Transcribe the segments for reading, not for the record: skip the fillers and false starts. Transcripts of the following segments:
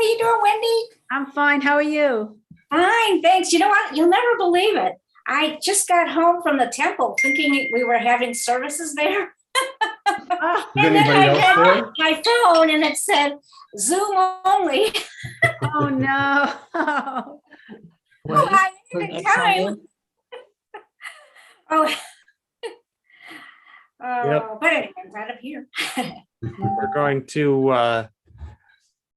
How you doing, Wendy? I'm fine. How are you? Fine, thanks. You know what? You'll never believe it. I just got home from the temple thinking we were having services there. Oh, Is And then anybody I else read there? my phone and it said Zoom only. oh no. Oh, I needed time. Oh, but anyway, I'm glad I'm here. We're going to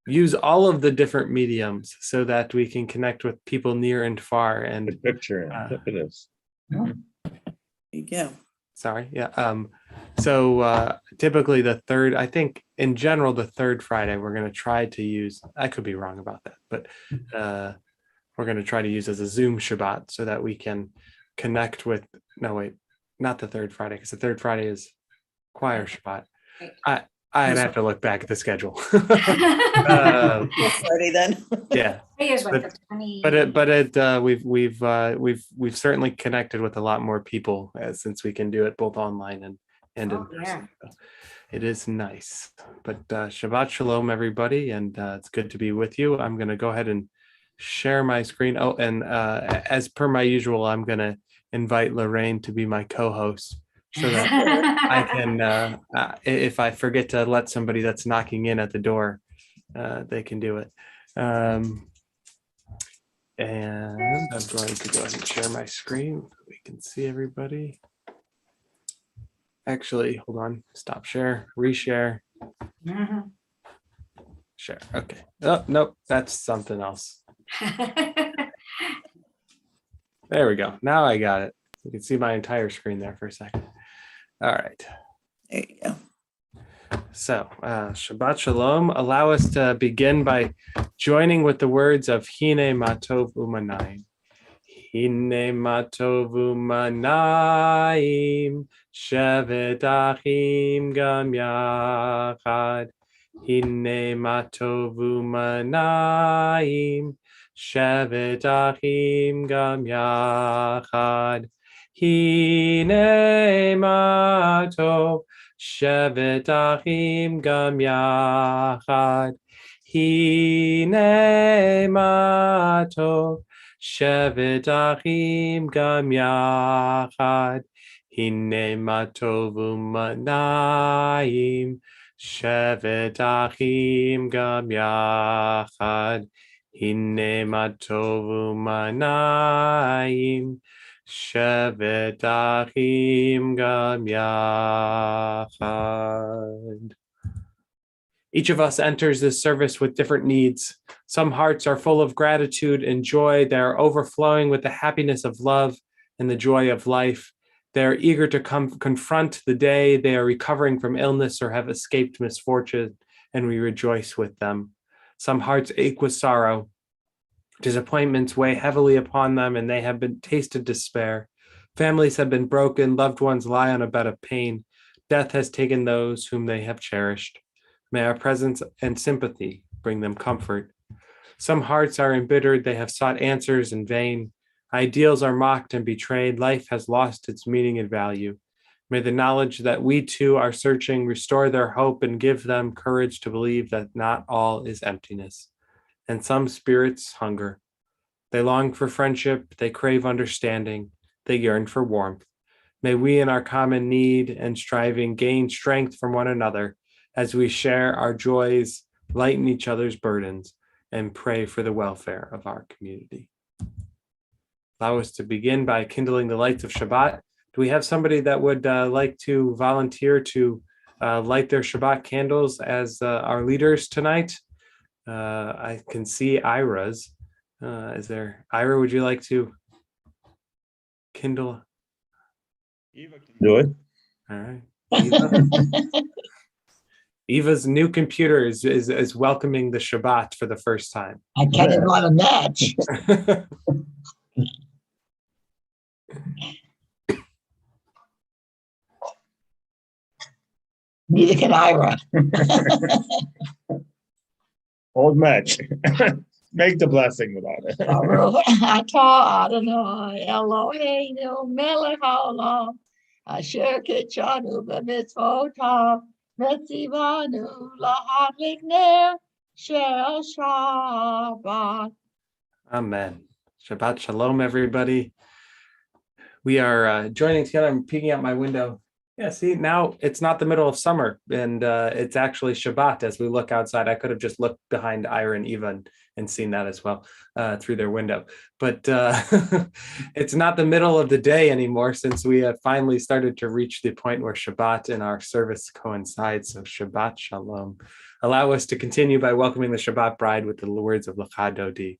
use all of the different mediums so that we can connect with people near and far. The And picture. Look at this. There you go. sorry, yeah. So typically the third, I think in general, the third Friday, we're going to try to use, I could be wrong about that, but we're going to try to use as a Zoom Shabbat so that we can connect with, no, wait, not the third Friday, because the third Friday is choir Shabbat. I'd have to look back at the schedule. Friday then. Yeah. Here's what But- the 20. We've certainly connected with a lot more people since we can do it both online and in Oh, person. yeah. So it is nice. But Shabbat Shalom, everybody, and it's good to be with you. I'm going to go ahead and share my screen. Oh, and as per my usual, I'm going to invite Lorraine to be my co-host so that I can, if I forget to let somebody that's knocking in at the door, they can do it. And I'm going to go ahead and share my screen so we can see everybody. Actually, hold on, stop share, reshare, Mhm. share. Okay. Oh, nope, that's something else. There we go. Now I got it. You can see my entire screen there for a second. All right. There you go. So, Shabbat Shalom. Allow us to begin by joining with the words of Hine Matov Umanayim. Hine Matov Umanayim, Shevet Achim Gam Yachad. Hine Matov Umanayim, Shevet Achim Gam Yachad. Hine Matov Shevet Achim Gam Yachad. Hine Matov Shevet Achim Gam Yachad. Hine Matov Umanayim. Shevet Achim Gam Yachad. Hine Matov Umanayim. Shevet Achim Gam Yachad. Each of us enters this service with different needs. Some hearts are full of gratitude and joy. They are overflowing with the happiness of love and the joy of life. They are eager to confront the day they are recovering from illness or have escaped misfortune, and we rejoice with them. Some hearts ache with sorrow. Disappointments weigh heavily upon them, and they have been tasted despair. Families have been broken. Loved ones lie on a bed of pain. Death has taken those whom they have cherished. May our presence and sympathy bring them comfort. Some hearts are embittered. They have sought answers in vain. Ideals are mocked and betrayed. Life has lost its meaning and value. May the knowledge that we too are searching restore their hope and give them courage to believe that not all is emptiness. And some spirits hunger. They long for friendship. They crave understanding. They yearn for warmth. May we in our common need and striving gain strength from one another as we share our joys, lighten each other's burdens, and pray for the welfare of our community. Allow us to begin by kindling the lights of Shabbat. Do we have somebody that would like to volunteer to light their Shabbat candles as our leaders tonight? I can see Ira's. Is there, Ira, would you like to kindle? Eva can do it. All right. Eva. Eva's new computer is welcoming the Shabbat for the first time. I kind of want a match. Neither can Ira. Old match. Make the blessing without it. Baruch atah Adonai Eloheinu melech haolam asher kitshanu b'mitzvotav v'tzivanu lahadlik ner shel Shabbat. Amen. Shabbat shalom, everybody. We are joining together. I'm peeking out my window. Yeah, see, now it's not the middle of summer, and it's actually Shabbat as we look outside. I could have just looked behind Ira and Eva and seen that as well through their window. But it's not the middle of the day anymore since we have finally started to reach the point where Shabbat and our service coincide. So Shabbat Shalom. Allow us to continue by welcoming the Shabbat bride with the words of Lecha Dodi.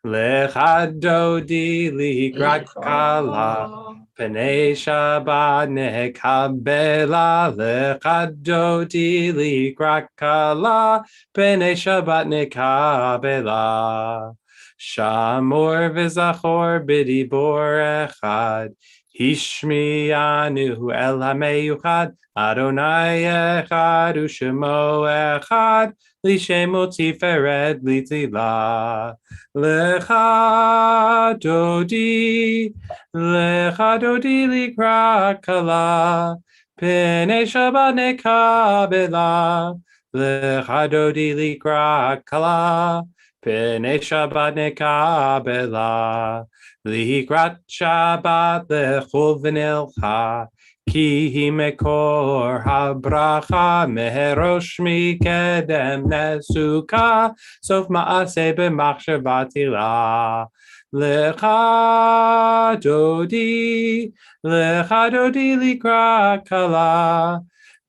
Lecha Dodi likrat kala. Pnei Shabbat nekabela, lecha dodi likrat kala, pnei Shabbat nekabela. Shamor v'zachor b'dibor echad, hishmi'anu el hameyuchad, Adonai echad u'shemo echad, l'shemo tiferet l'tzilah. Lecha dodi, lecha dodi likrat kala, pnei Shabbat nekabela. Lecha dodi likrat kala, pnei Shabbat nekabela. Likrat Shabbat lechol v'nilcha, ki hi mekor habracha, meherosh mikedem nesuka, sof ma'aseh b'machshava tila. Lecha dodi likrat kala,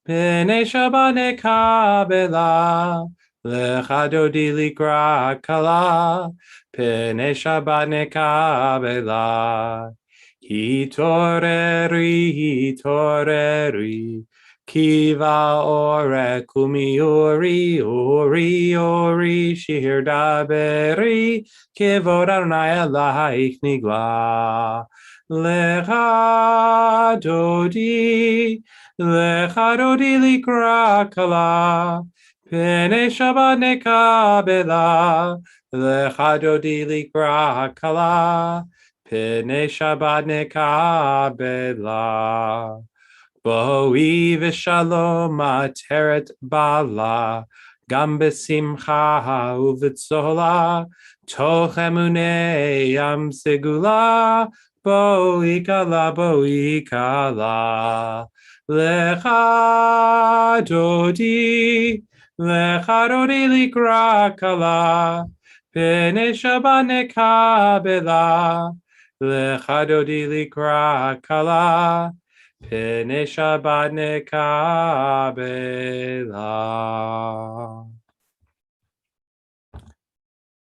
pnei Shabbat nekabela. Lecha dodi likrat kala, pnei Shabbat nekabela. Hitoreri, kiva ore kumi ori, shir daberi, kivod Adonai Elohayich nigla. Lecha dodi likrat kala, pnei Shabbat nekabela. Lecha dodi likrat kala, pnei Shabbat nekabela. Boi v'shalom ateret bala, gam b'simcha u'v'tzola, toch emunei yam segula, boi kala. Lecha dodi likrat kala, pnei Shabbat nekabela. Lecha dodi likrat kala, pnei Shabbat nekabela.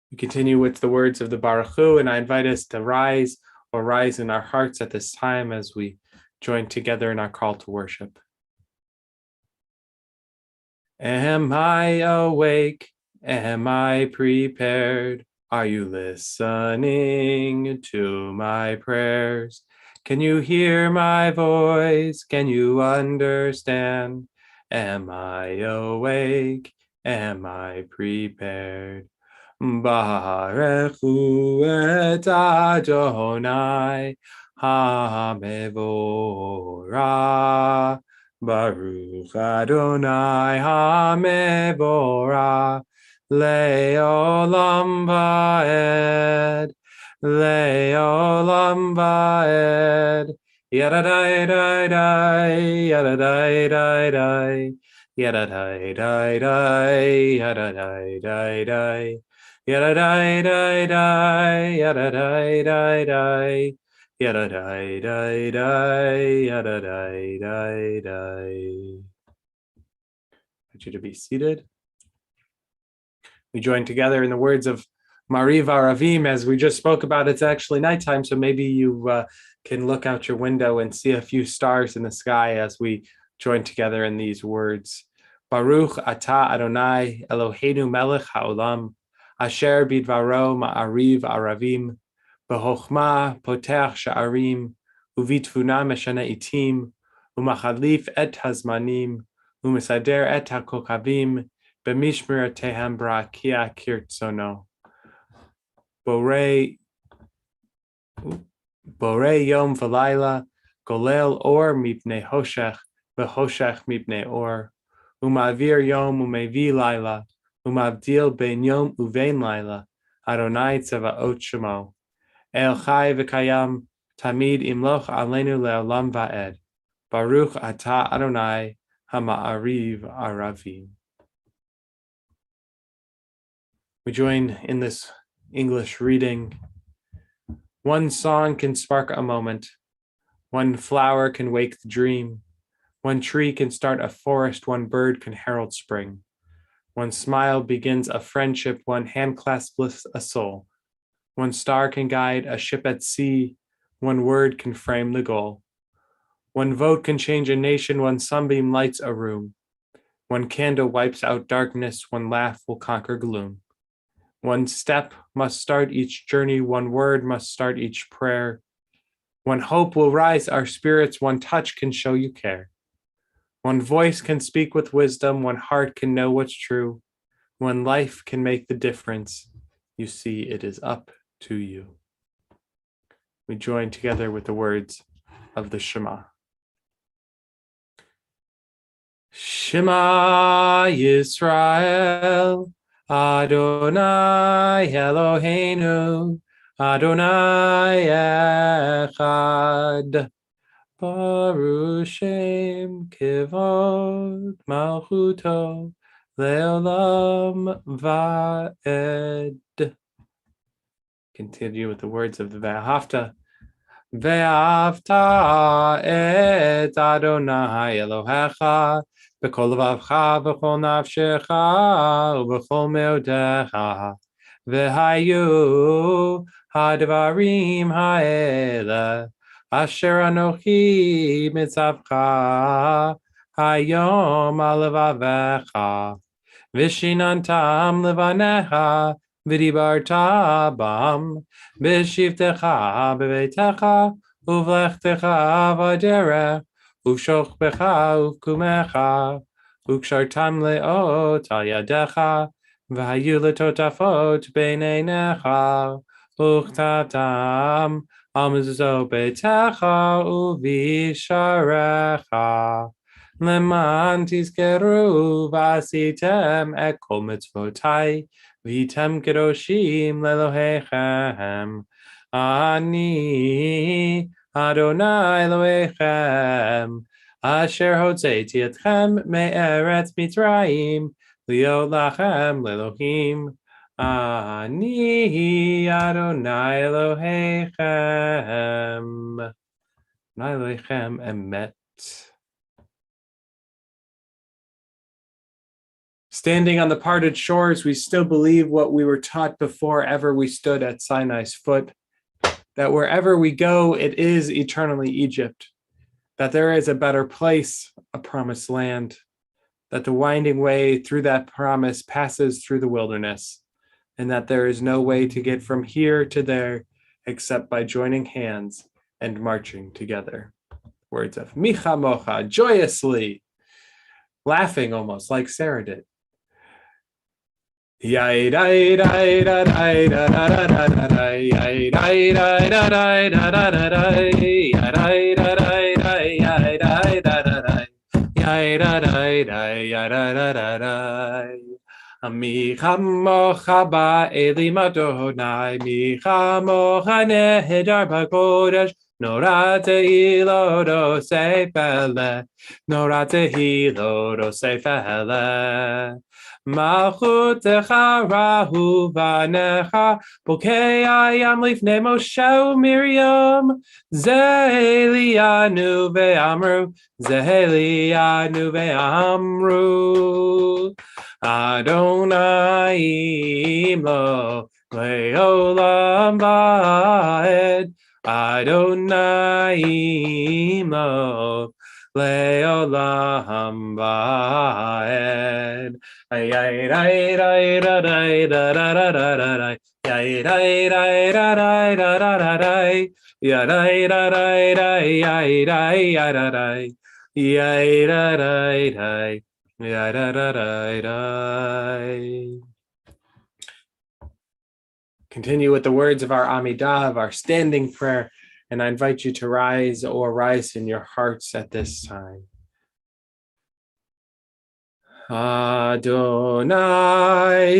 We continue with the words of the Baruch Hu, and I invite us to rise in our hearts at this time as we join together in our call to worship. Am I awake? Am I prepared? Are you listening to my prayers? Can you hear my voice? Can you understand? Am I awake? Am I prepared? Barechu et Adonai ha-mevorah. Baruch Adonai ha-mevorah. Le'olam va'ed, le'olam va'ed. Yadadai-dai-dai, yadadai-dai-dai, yadadai-dai-dai, yadadai-dai-dai, yadadai-dai-dai, yadadai-dai-dai, yadadai-dai-dai, yadadai-dai-dai. I want you to be seated. We join together in the words of Mariv Aravim, as we just spoke about. It's actually nighttime, so maybe you can look out your window and see a few stars in the sky as we join together in these words. Baruch atah Adonai Eloheinu melech haolam, asher bidvaro ma'ariv aravim, behochma potech sha'arim, uvitvuna meshana itim, umachalif et hazmanim, umesader et hakokavim, b'mishmer tehem barakia kirtzono. Borei yom v'layla, golel or mipnei hoshech, v'hoshech mipnei or, umavir yom umevi layla, Umavdil ben yom uvein laila, Adonai tzavaot shemo. El chai v'kayam, tamid imloch aleinu le'olam va'ed. Baruch atah Adonai, hama'ariv aravim. We join in this English reading. One song can spark a moment. One flower can wake the dream. One tree can start a forest. One bird can herald spring. One smile begins a friendship. One hand clasp lifts a soul. One star can guide a ship at sea. One word can frame the goal. One vote can change a nation. One sunbeam lights a room. One candle wipes out darkness. One laugh will conquer gloom. One step must start each journey. One word must start each prayer. One hope will rise our spirits. One touch can show you care. One voice can speak with wisdom. One heart can know what's true. One life can make the difference. You see, it is up to you. We join together with the words of the Shema. Shema Yisrael, Adonai Eloheinu, Adonai Echad. Baruch Shem Kivod Malchuto Leolam Vaed. Continue with the words of the Ve'ahavta. Ve'ahavta et Adonai Elohecha b'kol levavcha v'chol nafshecha u'b'chol meodecha v'hayu hadvarim ha'ele asher anochi mitzavcha hayom al levavecha v'shinantam levanecha v'dibarta bam b'shivtecha b'beitecha uvlechtecha v'derech uv'shochbecha uv'kumecha u'kshartam le'ot al yadecha v'hayu letotafot b'neinecha u'chtatam al mezuzot beitecha u'visharecha leman tizkeru v'asitem et kol mitzvotai Vitem kedoshim lelohechem. Ani Adonai Elohechem. Asher hotzeiti etchem me'eretz Mitzrayim. Liot lachem lelohim. Ani Adonai Elohechem. Adonai Elohechem emet. Standing on the parted shores, we still believe what we were taught before ever we stood at Sinai's foot, that wherever we go, it is eternally Egypt, that there is a better place, a promised land, that the winding way through that promise passes through the wilderness, and that there is no way to get from here to there except by joining hands and marching together. Words of Micha Mocha, joyously, laughing almost like Sarah did. Yay da da da da da da da da da yay da da da da da da da da yay da da da da yay da da da da yay da da da yay da da da da mi chamocha ba'elim Adonai mi chamocha nehedar b'kodesh Nora tehilo do seifele Nora tehilo do seifele Malchutecha rahu vanecha Bokei ayam lifnei Moshe u'Miriam Zehelianu ve'amru Zehelianu ve'amru Adonai imlo le'olam va'ed Adonai imlo le'olam va'ed Ay ay ay ay da da da da da da da ay ay ay da da da da da da ya da da da da ay da ya da da ya da da da ya da da da. Continue with the words of our Amidah, of our standing prayer, and I invite you to rise or rise in your hearts at this time. Adonai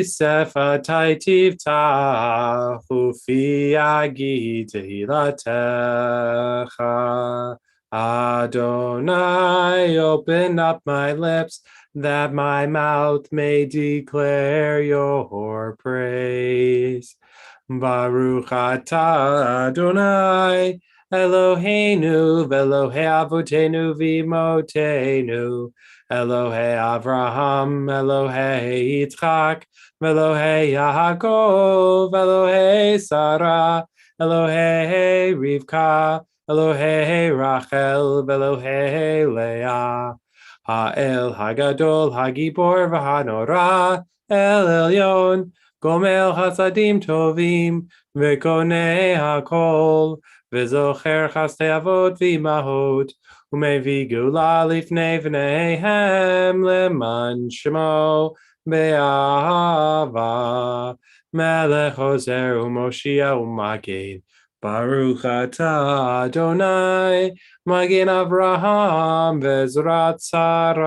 sefatai tivtach ufi agi tehilatecha. Adonai, open up my lips that my mouth may declare your praise. Baruch atah Adonai Eloheinu v'Elohei avotenu v'imotenu Elohei Avraham, Elohei Yitzchak, Elohei Yaakov, Elohei Sarah, Elohei Rivka, Elohei Rachel, Elohei Leah. Ha'el Hagadol, Hagibor v'Hanora, El Elyon, Gomel Hasadim Tovim, V'konei HaKol, V'zocher Chastei Avot v'Imahot, Umevi Gula Lifnei V'neihem Leman Shemo Be'ahava Melech Hoser Umoshia Umagid Baruch Atah Adonai Magin Avraham Vezrat Sarah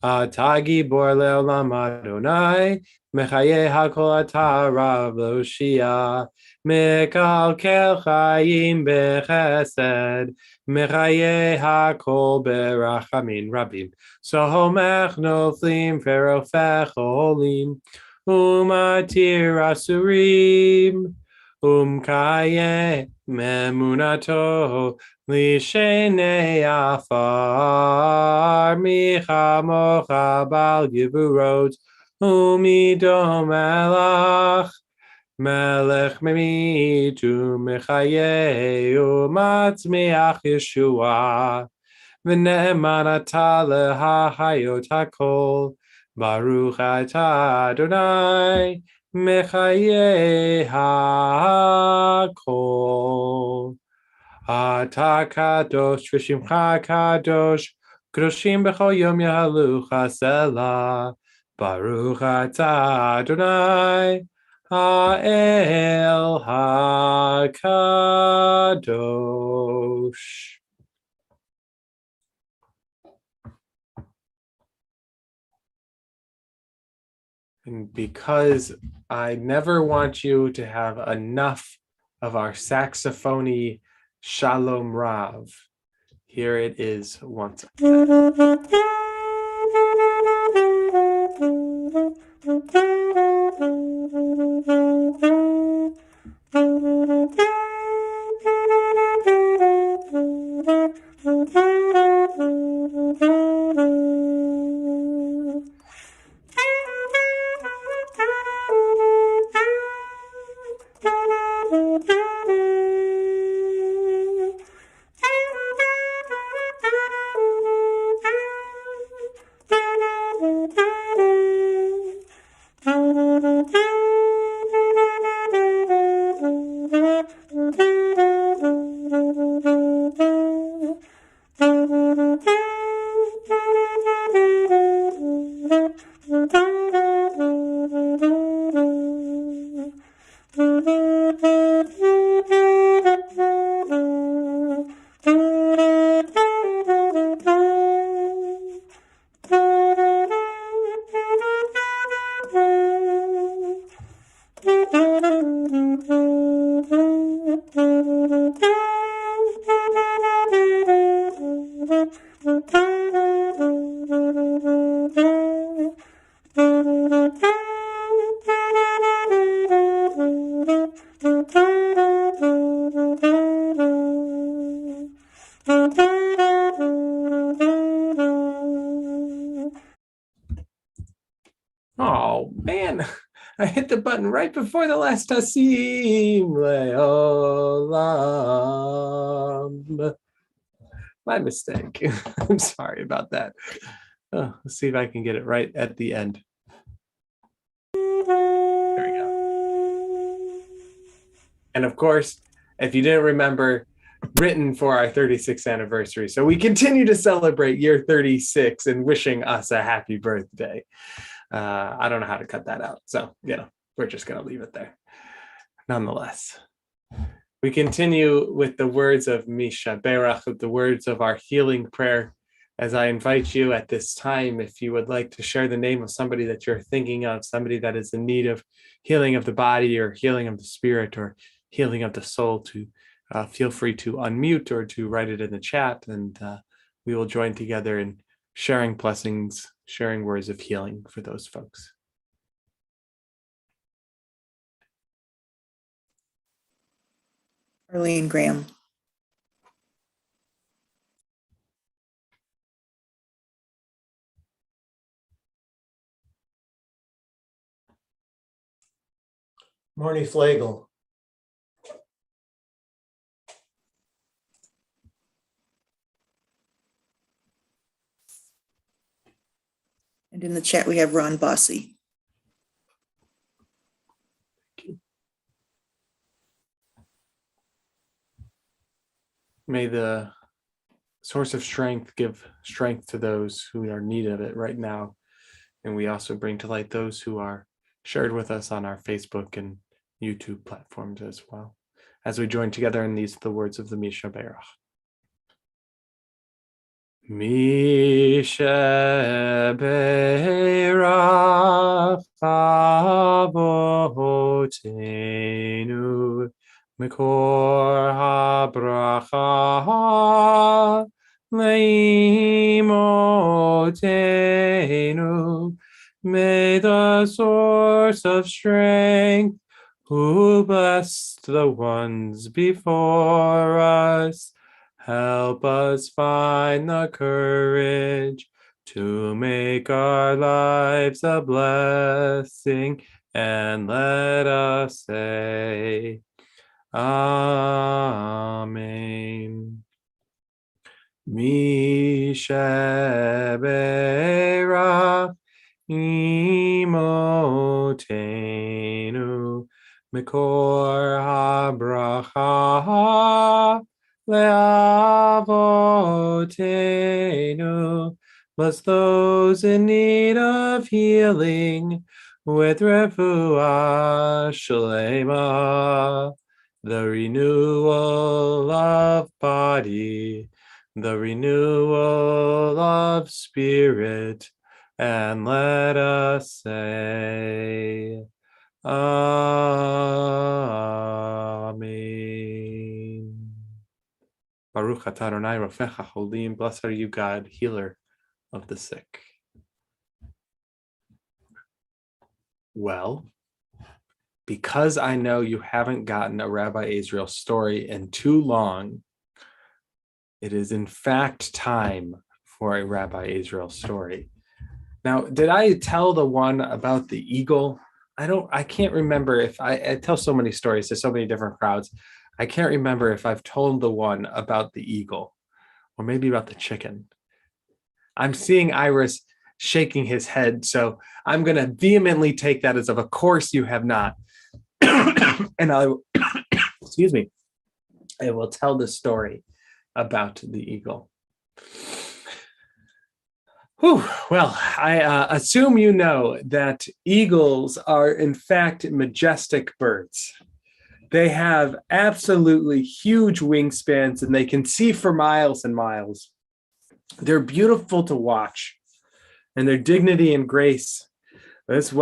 Atagi Bor Leolam Adonai Mechaye HaKol Atah Rav Loshia Mekalkel Chayim Bechesed Mechaye HaKol Berachamim Rabim Sohomech Noflim Ferofech Olim Umatir Asurim Kaye Memunato Lishenei Afar Michamocha Bal Givurot Umidom Elach Melech Memitu Mechaye Umatzmiach Yeshua V'ne'eman atah lehahayot hakol Baruch atah Adonai Mechaye hakol Atah kadosh v'shimcha kadosh Kadoshim b'chol yom yahalucha selah Baruch atah Adonai Ha'el HaKadosh. And because I never want you to have enough of our saxophony Shalom Rav, here it is once again. Oh man, I hit the button right before the last Tasim Leolam. My mistake. I'm sorry about that. Let's see if I can get it right at the end. There we go. And of course, if you didn't remember, written for our 36th anniversary. So we continue to celebrate year 36 and wishing us a happy birthday. I don't know how to cut that out. So, we're just going to leave it there. Nonetheless, we continue with the words of Misha Berach, with the words of our healing prayer as I invite you at this time, if you would like to share the name of somebody that you're thinking of, somebody that is in need of healing of the body or healing of the spirit or healing of the soul, to feel free to unmute or to write it in the chat, and we will join together in sharing blessings, sharing words of healing for those folks. Arlene Graham. Marnie Flagel. And in the chat, we have Ron Bossy. May the source of strength give strength to those who are in need of it right now. And we also bring to light those who are shared with us on our Facebook and YouTube platforms as well, as we join together in the words of the Misha Berach. Misha Berach Avotenu Mikor HaBracha Leimotenu. May the source of strength, who blessed the ones before us, help us find the courage to make our lives a blessing, and let us say, Amen. Mishabera imotenu mikor habracha leavotenu. Bless those in need of healing with refuah shlema, the renewal of body, the renewal of spirit, and let us say, Amen. Baruch atah Adonai Rofecha Cholim. Blessed are you, God, healer of the sick. Well, because I know you haven't gotten a Rabbi Israel story in too long, it is in fact time for a Rabbi Israel story. Now, did I tell the one about the eagle? I can't remember if I tell so many stories to so many different crowds. I can't remember if I've told the one about the eagle or maybe about the chicken. I'm seeing Iris shaking his head, so I'm going to vehemently take that as of course you have not. And I, excuse me, I will tell the story about the eagle. Whew. Well, I assume you know that eagles are in fact majestic birds. They have absolutely huge wingspans and they can see for miles and miles. They're beautiful to watch, and their dignity and grace is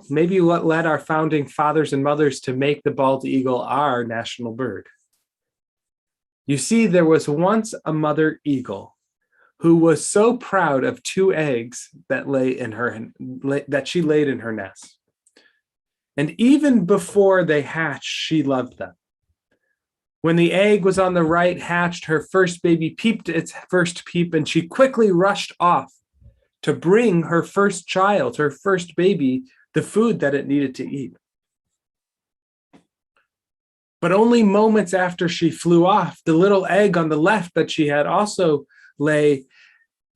maybe what led our founding fathers and mothers to make the bald eagle our national bird. You see, there was once a mother eagle who was so proud of 2 eggs that she laid in her nest. And even before they hatched, she loved them. When the egg was on the right hatched, her first baby peeped its first peep, and she quickly rushed off to bring her first child, her first baby, the food that it needed to eat. But only moments after she flew off, the little egg on the left that she had also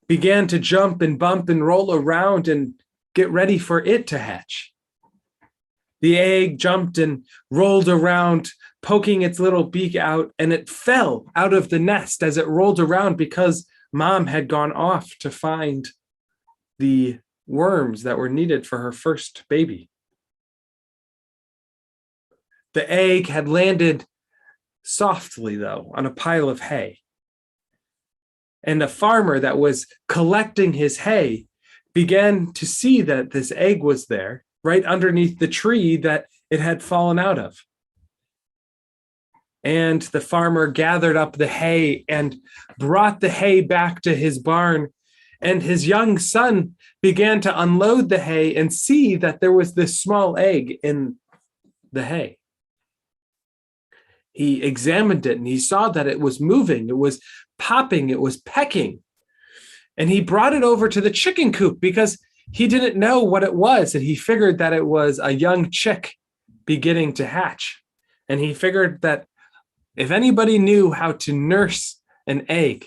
began to jump and bump and roll around and get ready for it to hatch. The egg jumped and rolled around, poking its little beak out, and it fell out of the nest as it rolled around because Mom had gone off to find the worms that were needed for her first baby. The egg had landed softly, though, on a pile of hay. And the farmer that was collecting his hay began to see that this egg was there right underneath the tree that it had fallen out of. And the farmer gathered up the hay and brought the hay back to his barn. And his young son began to unload the hay and see that there was this small egg in the hay. He examined it and he saw that it was moving, it was popping, it was pecking. And he brought it over to the chicken coop because he didn't know what it was. And he figured that it was a young chick beginning to hatch. And he figured that if anybody knew how to nurse an egg,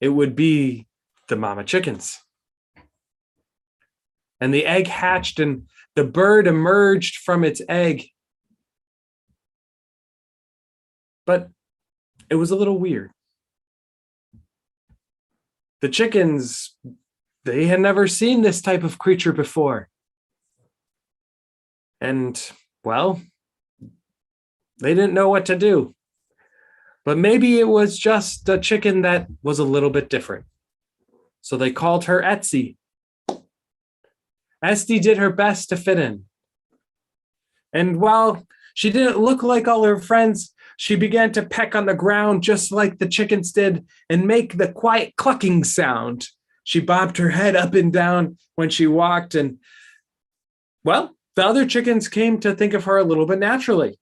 it would be the mama chickens. And the egg hatched and the bird emerged from its egg. But it was a little weird. The chickens, they had never seen this type of creature before. And, well, they didn't know what to do. But maybe it was just a chicken that was a little bit different. So they called her Estee. Estee did her best to fit in. And while she didn't look like all her friends, she began to peck on the ground just like the chickens did and make the quiet clucking sound. She bobbed her head up and down when she walked. And, well, the other chickens came to think of her a little bit naturally.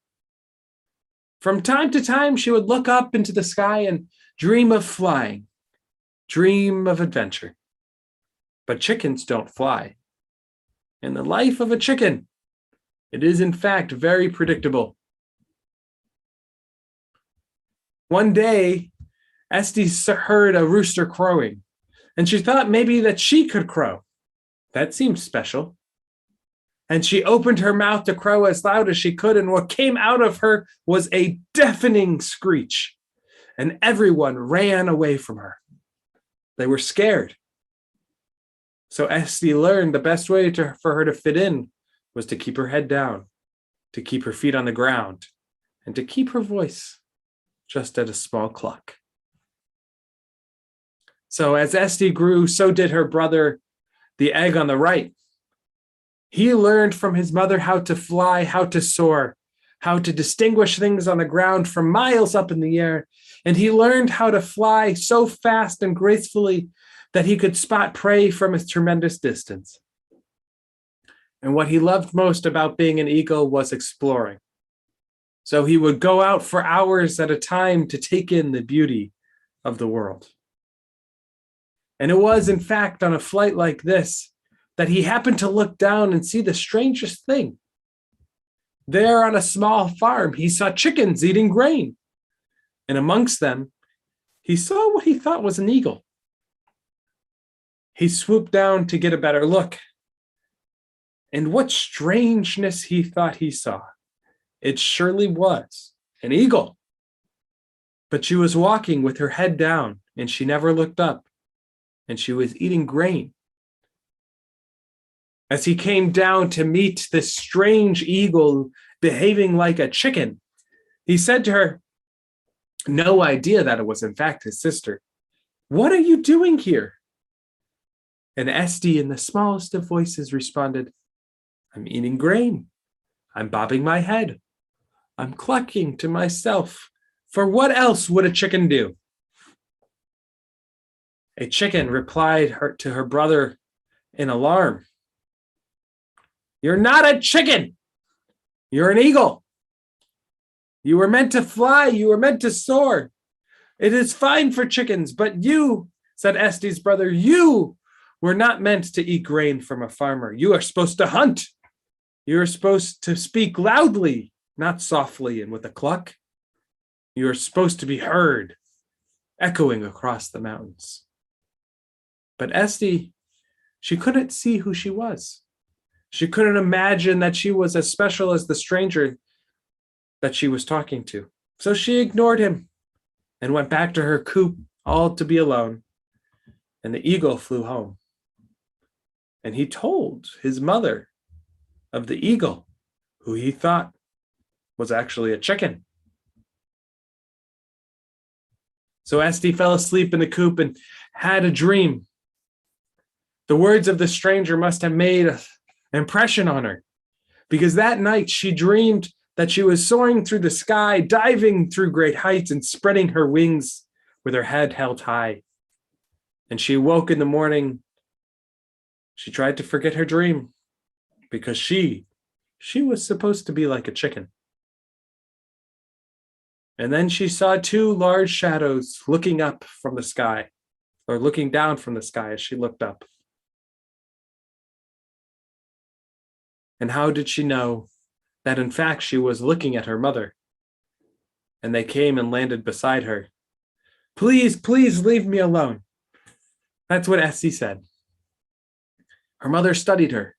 From time to time, she would look up into the sky and dream of flying, dream of adventure. But chickens don't fly. In the life of a chicken, it is in fact very predictable. One day, Estee heard a rooster crowing, and she thought maybe that she could crow. That seemed special. And she opened her mouth to crow as loud as she could, and what came out of her was a deafening screech, and everyone ran away from her. They were scared. So Estee learned the best way for her to fit in was to keep her head down, to keep her feet on the ground, and to keep her voice just at a small cluck. So as Estee grew, so did her brother, the egg on the right. He learned from his mother how to fly, how to soar, how to distinguish things on the ground from miles up in the air. And he learned how to fly so fast and gracefully that he could spot prey from a tremendous distance. And what he loved most about being an eagle was exploring. So he would go out for hours at a time to take in the beauty of the world. And it was, in fact, on a flight like this that he happened to look down and see the strangest thing. There on a small farm, he saw chickens eating grain. And amongst them, he saw what he thought was an eagle. He swooped down to get a better look. And what strangeness he thought he saw. It surely was an eagle. But she was walking with her head down, and she never looked up, and she was eating grain. As he came down to meet this strange eagle behaving like a chicken, he said to her, no idea that it was in fact his sister, "What are you doing here?" And Estee, in the smallest of voices, responded, "I'm eating grain. I'm bobbing my head. I'm clucking to myself. For what else would a chicken do?" A chicken replied to her brother in alarm, "You're not a chicken. You're an eagle. You were meant to fly. You were meant to soar. It is fine for chickens, but you," said Estee's brother, "you were not meant to eat grain from a farmer. You are supposed to hunt. You are supposed to speak loudly, not softly and with a cluck. You are supposed to be heard, echoing across the mountains." But Estee, she couldn't see who she was. She couldn't imagine that she was as special as the stranger that she was talking to. So she ignored him and went back to her coop, all to be alone. And the eagle flew home. And he told his mother of the eagle, who he thought was actually a chicken. So Estee fell asleep in the coop and had a dream. The words of the stranger must have made an impression on her, because that night she dreamed that she was soaring through the sky, diving through great heights and spreading her wings with her head held high. And she woke in the morning. She tried to forget her dream because she was supposed to be like a chicken. And then she saw two large shadows looking up from the sky, or looking down from the sky as she looked up. And how did she know that in fact she was looking at her mother? And they came and landed beside her. Please, please leave me alone. That's what Estee said. Her mother studied her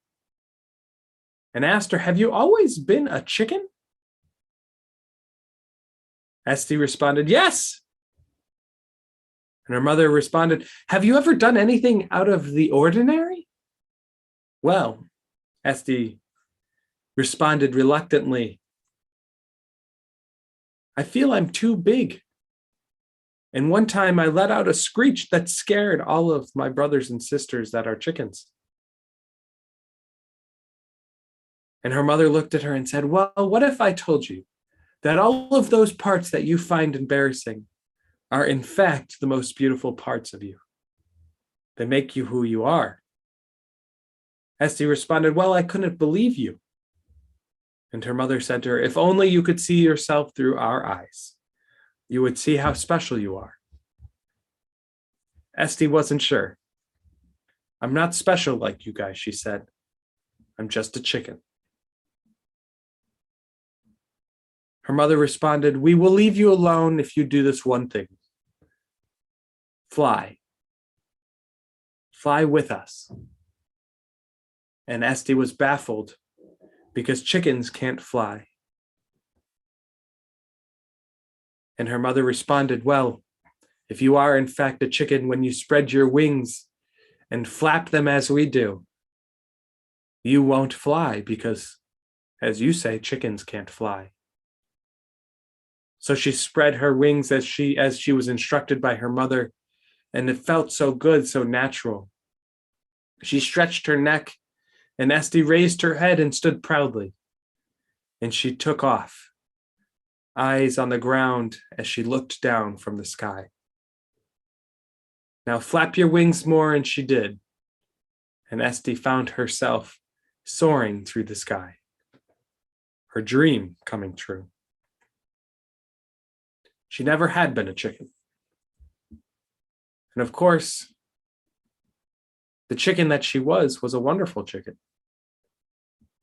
and asked her, have you always been a chicken? Estee responded, yes. And her mother responded, have you ever done anything out of the ordinary? Well, Estee responded reluctantly, I feel I'm too big. And one time I let out a screech that scared all of my brothers and sisters that are chickens. And her mother looked at her and said, well, what if I told you that all of those parts that you find embarrassing are in fact the most beautiful parts of you? They make you who you are. Estee responded, well, I couldn't believe you. And her mother said to her, if only you could see yourself through our eyes, you would see how special you are. Estee wasn't sure. I'm not special like you guys, she said. I'm just a chicken. Her mother responded, we will leave you alone if you do this one thing. Fly. Fly with us. And Estee was baffled because chickens can't fly. And her mother responded, well, if you are in fact a chicken, when you spread your wings and flap them as we do, you won't fly because, as you say, chickens can't fly. So she spread her wings as she was instructed by her mother, and it felt so good, so natural. She stretched her neck, and Estee raised her head and stood proudly. And she took off, eyes on the ground as she looked down from the sky. Now flap your wings more, and she did. And Estee found herself soaring through the sky, her dream coming true. She never had been a chicken. And of course, the chicken that she was a wonderful chicken.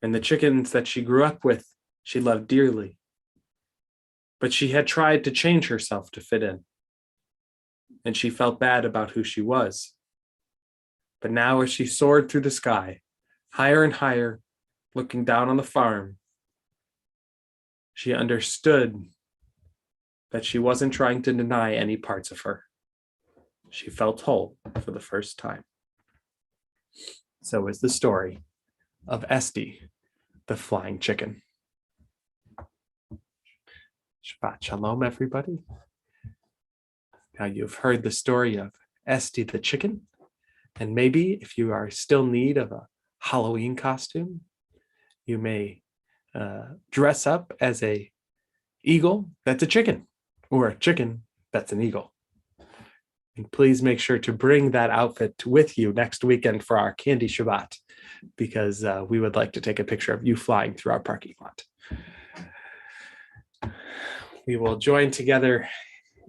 And the chickens that she grew up with, she loved dearly. But she had tried to change herself to fit in. And she felt bad about who she was. But now as she soared through the sky, higher and higher, looking down on the farm, she understood that she wasn't trying to deny any parts of her. She felt whole for the first time. So is the story of Estee, the flying chicken. Shabbat Shalom, everybody. Now you've heard the story of Estee the chicken, and maybe if you are still in need of a Halloween costume, you may dress up as a eagle that's a chicken, or a chicken that's an eagle. And please make sure to bring that outfit with you next weekend for our Candy Shabbat, because we would like to take a picture of you flying through our parking lot. We will join together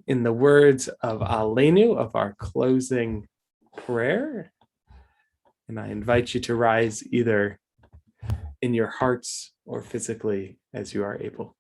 in the words of Aleinu, of our closing prayer. And I invite you to rise either in your hearts or physically as you are able.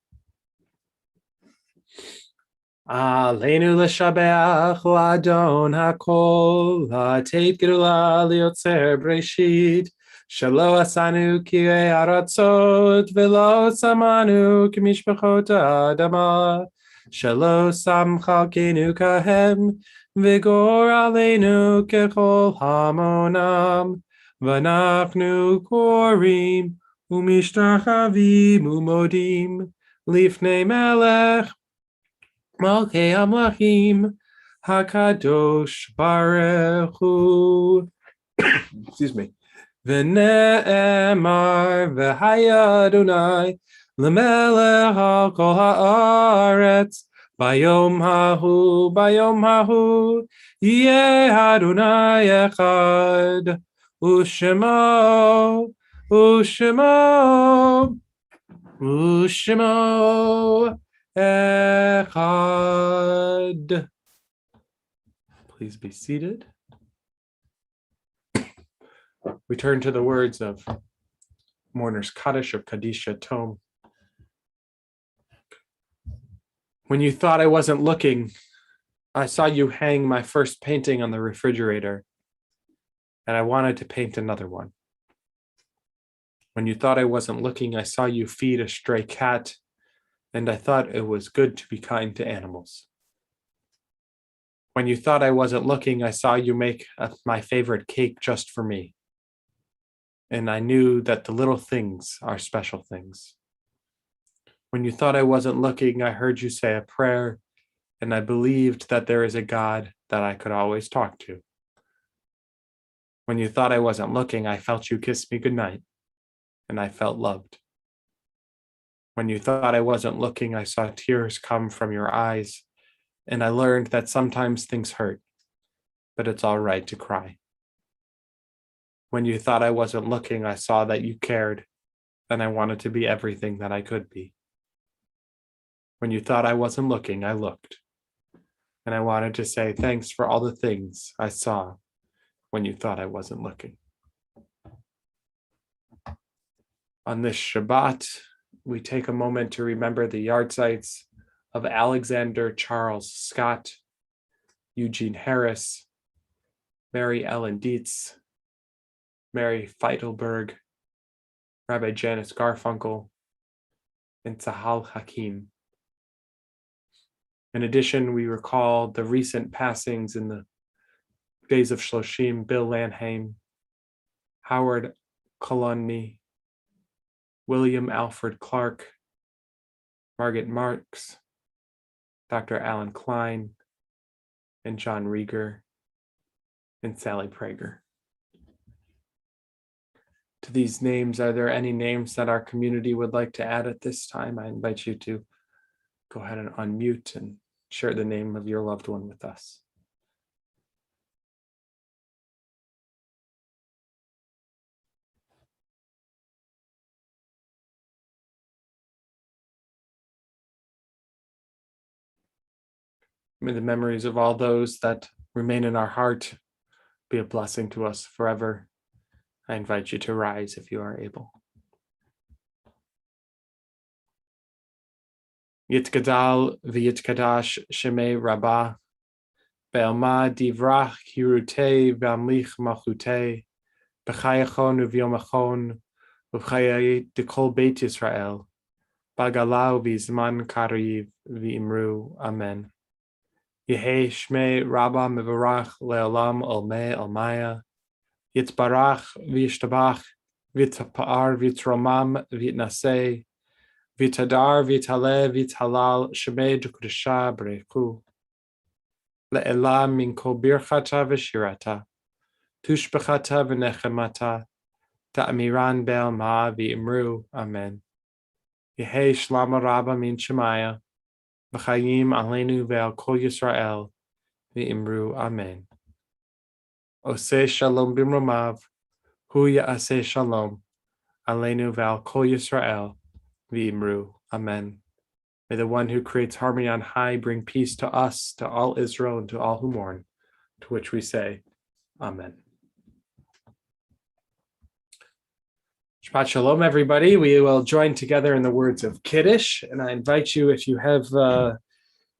Aleinu l'shabeach l'adon hakol, l'teit gedula liotzer breshit, shelo asanu kirei aratzot, velo samanu k'mishpachot adama, shelo sam chalkenu kahem, vigor aleinu kechol hamonam, v'nachnu korim, umishtachavim umodim, lifnei melech, Malkei Amlachim, HaKadosh Baruch Hu. Excuse me. V'ne'emar v'haya Adonai l'melech al kol haaretz bayom hahu yeh Adonai echad u'shemo echad. Please be seated. We turn to the words of Mourner's Kaddish or Kadisha Tome. When you thought I wasn't looking, I saw you hang my first painting on the refrigerator, and I wanted to paint another one. When you thought I wasn't looking, I saw you feed a stray cat, and I thought it was good to be kind to animals. When you thought I wasn't looking, I saw you make my favorite cake just for me. And I knew that the little things are special things. When you thought I wasn't looking, I heard you say a prayer, and I believed that there is a God that I could always talk to. When you thought I wasn't looking, I felt you kiss me goodnight, and I felt loved. When you thought I wasn't looking, I saw tears come from your eyes, and I learned that sometimes things hurt, but it's all right to cry. When you thought I wasn't looking, I saw that you cared, and I wanted to be everything that I could be. When you thought I wasn't looking, I looked, and I wanted to say thanks for all the things I saw when you thought I wasn't looking. On this Shabbat, we take a moment to remember the yahrzeits of Alexander Charles Scott, Eugene Harris, Mary Ellen Dietz, Mary Feitelberg, Rabbi Janice Garfunkel, and Sahal Hakim. In addition, we recall the recent passings in the days of Shloshim, Bill Lanham, Howard Colonny, William Alfred Clark, Margaret Marks, Dr. Alan Klein, and John Rieger, and Sally Prager. To these names, are there any names that our community would like to add at this time? I invite you to go ahead and unmute and share the name of your loved one with us. May the memories of all those that remain in our heart be a blessing to us forever. I invite you to rise if you are able. Yitgadal v'yitkadash shemei rabbah, be'alma divrach hirutei v'amlich malchutei, b'chayachon u'vyomachon, u'chayei dekol beit Yisrael, b'galau v'zman kariv v'imru, amen. Yehei shmei rabbah mevarach le'olam olmei olmaya, Yitzbarach v'yishtabach v'yitpa'ar v'yitromam v'yitnaseh v'yitadar v'yitaleh v'yithalal shemei d'kudesha b'reichu le'elam min kol birchata v'shirata tushbechata v'nechemata ta'amiran be'alma v'imru, amen. Yehei shlama rabba min shemaya v'chayim aleinu ve'al kol Yisrael v'imru, amen. Oseh shalom bimromav, hu ya'aseh shalom, aleinu ve'al kol Yisrael, v'imru, amen. May the one who creates harmony on high bring peace to us, to all Israel, and to all who mourn, to which we say, amen. Shabbat shalom, everybody. We will join together in the words of Kiddush, and I invite you, if you have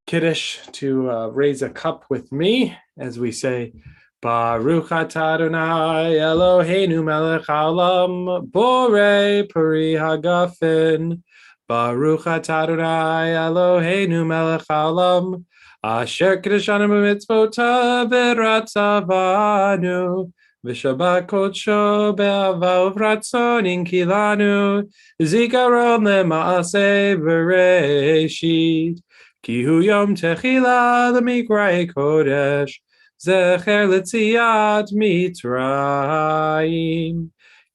Kiddush, to raise a cup with me as we say, Baruch atah Adonai Eloheinu melech haolam borei peri hagafen. Baruch atah Adonai Eloheinu melech haolam asher kiddushanu b'mitzvotav v'ratzavanu v'shabbat kodsho be'ava uvratzon inkilanu zikaron le'maaseh v'reishit Ki hu yom techila l'mikra kodesh, zecher l'tziat Mitzrayim.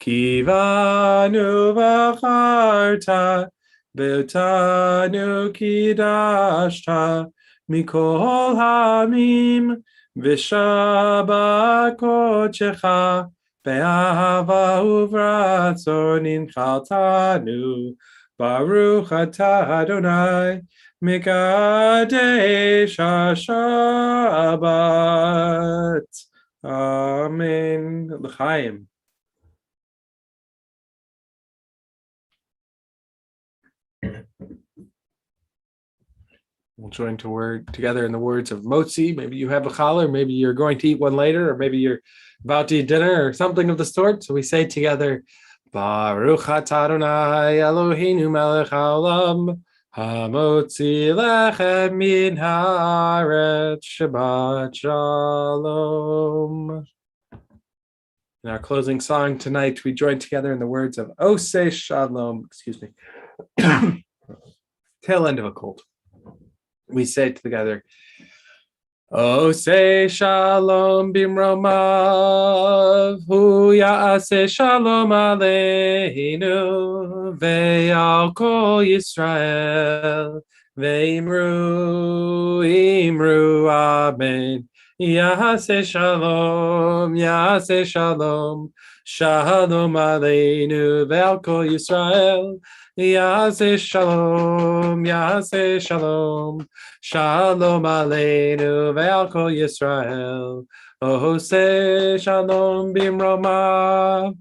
Kivanu v'acharta, ve'otanu kidashta, mikol hamim, v'shabbat kodeshecha, be'ahava uvratzon inchaltanu, Baruch atah Adonai, Mikadesh HaShabbat. Amen. L'chaim. We'll join together in the words of Motzi. Maybe you have a challah, or maybe you're going to eat one later, or maybe you're about to eat dinner or something of the sort. So we say together, Baruch atah Adonai Eloheinu melech haolam, hamotzi lechem min haaretz, Shabbat shalom. In our closing song tonight, we join together in the words of Oseh Shalom, tail end of a cold. We say it together. Oseh Shalom bimromav, hu ya'aseh shalom aleinu, ve'al kol Yisrael, ve'imru amen. Ya'aseh shalom, shalom aleinu, ve'al kol Yisrael, Yaseh shalom, shalom aleinu ve'al kol Yisrael. Oseh shalom bimromav,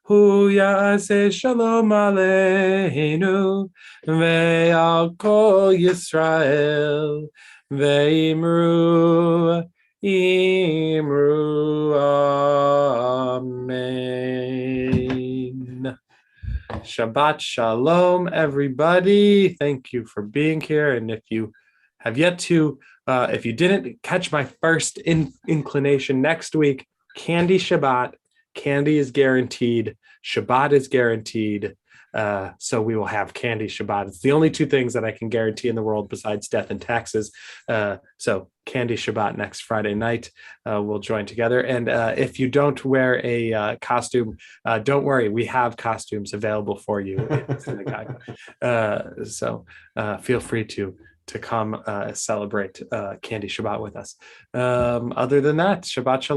hu yaseh shalom aleinu ve'al kol Yisrael. Ve'imru amen. Shabbat shalom, everybody. Thank you for being here. And if you have yet to, if you didn't catch my first inclination, next week, Candy Shabbat. Candy is guaranteed. Shabbat is guaranteed. So we will have Candy Shabbat. It's the only two things that I can guarantee in the world besides death and taxes. So Candy Shabbat next Friday night. We'll join together. And if you don't wear a costume, don't worry. We have costumes available for you in synagogue. So feel free to come celebrate Candy Shabbat with us. Other than that, Shabbat Shalom.